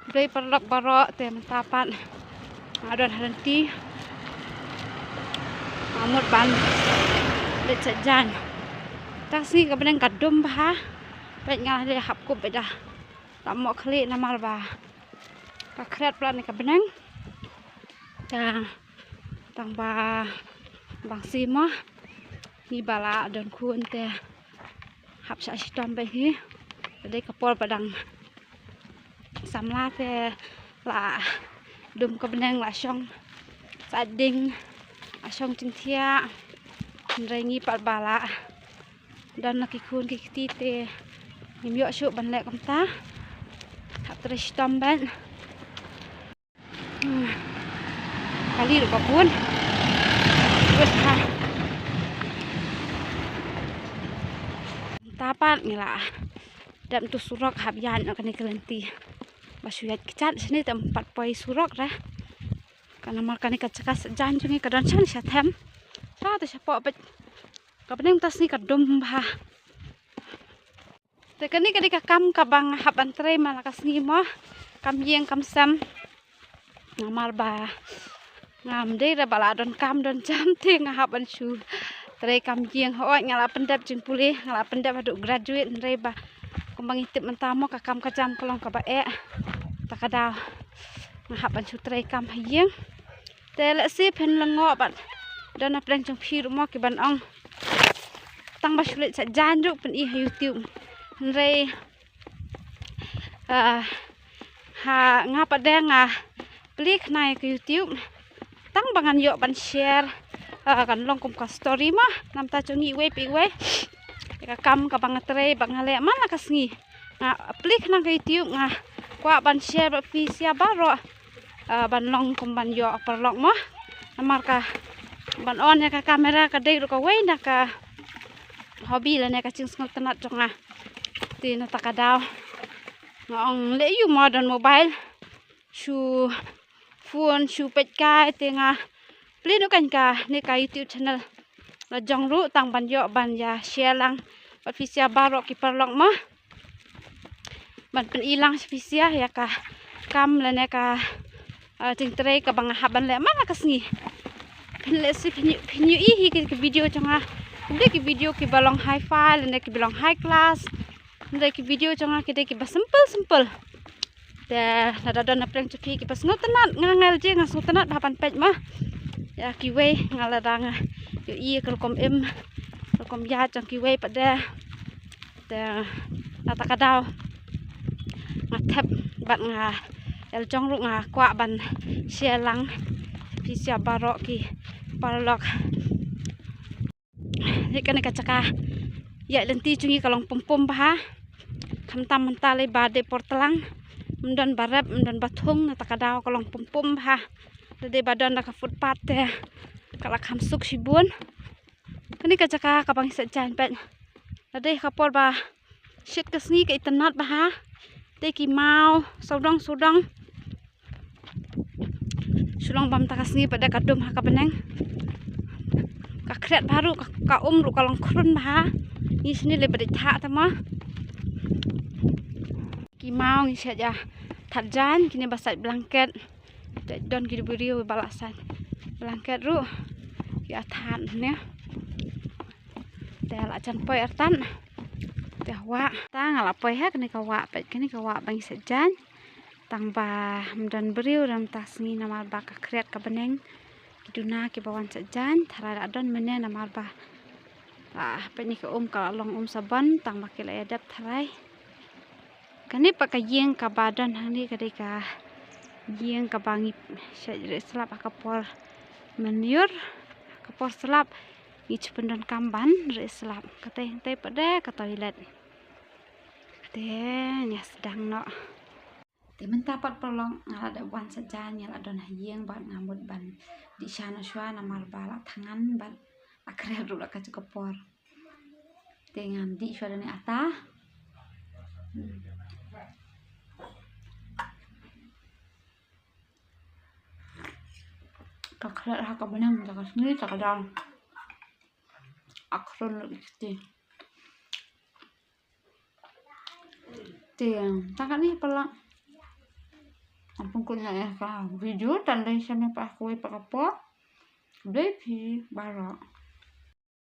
Dari perlok barok teh mentapan. Ada henti. Amut ban. Lek sajan. Tas ni kebeneng kadum bah. Baik ngalah dia hap kup dah. Tak mau klik nama bah. Kakret pula ni kebeneng. Dah. Tambah bangsi mah. Ni bala dan kun teh. Hap sak sitom baik ni. Jadi kapol padang. Samla teh la dum kebeneng la syong. Sading. Asyong cintia. Rengi pat bala. Dan nak ikun kiti te nimyo syuk ban lek kamta hak terus tamban kali ru pun wes ha tapan ngila dam tu surok habyan nak ni kelenti basuyat kicat sini tempat poi surok dah kana markani kacakas janjungi kadan chan syatem sa tu syapok bet kabeneng tas ni kadum bah tekani kadi kam kabang hab antre malakas ngimo kam yeng kam sam ngamal ba ngam de ra bala don kam don jam te ngahab an shu tre kam yeng ho ngala pendap jing pulih ngala pendap aduk graduate re ba kumbang itip mentamo ka kam ka jam kolong ka bae takadaw ngahab an shu tre kam yeng tele si pen lengo bat don apreng jong phi ru mo ki ban ong tang ba shulet sa janjuk pen I YouTube Nrei ha ngapa deh ngah klik naik ke YouTube tang bangan yok ban share kan long kum ka story mah nam ta chungi we pi we ka kam ka bang tre bang hale mana kasngi klik nang ke YouTube ngah kwa ban share ba pi sia baro ban long kum ban yok perlok mah namar ka ban on ya ka kamera ka dei ru ka we na ka hobi la ne ka ching sngot tanat jonga ti na takadaw ngong le yu modern mobile shu phone shu pet kai tenga plinu kan ka ne ka YouTube channel la jong ru tang ban yo ban ya share lang pat fisia barok ki perlok mah ban pen ilang fisia ya ka kam la ne ka ting tre ka bang haban le mana kasngi pen le si pinyu I ki video jonga de ki video ki balong high file ne ki balong high class de ki video jonga ki de ki ba simple de nada don apreng chupi ki pas ngotenat ngangal je ngasotenat hapan pej mah ya ki we ngaladang yo I kelkom em kelkom ya jong ki we pada de nata kadaw ngathep bat nga el jong ru nga kwa ban share pi sia barok ki parlok ikan kacaka ya lenti cungi kalong pom bah kamtam mentale bade portelang mendon barab mendon bathung takadaw kalong pom bah de badan ka footpath te kala kamsuk sibun kani kacaka kabang sajan pet ade kapor ba shit kasni ke itanat bah te ki mau sodong sulong bam takasni pada kadum ha kabeneng kakret baru ka ru kalong krun bah ni sini le bade tha tama ki mau ni saja tarjan kini basat blanket don ki beriu balasan blanket ru ki athan ne te la chan poi artan te wa ta ngala poi ha kini ka wa pet kini ka wa bang sajan tang ba dan beriu ram tas ni nama ba kakret ka beneng duna ki bawan sajan thara adon mene namar ba pe ni ka kalong saban tang bakil edap tharai kani pa ka yeng ka badan hani kadi ka yeng ka bangi selap kapor meniur kapor selap ich pendon kamban re selap kate pada ka toilet kate nya sedang no te mentapat pelong ngala wan sajan ya adon yeng ban ngamut ban di sana shwa namar bala tangan ban akhirnya dulu ka kapor dengan di shwa ni ata kakret ha ka benang ka sini tak ada akron lebih te tangan ni pelong ampun ko na ka video tanday sa na pa ko pa kapo. Dai pi bara.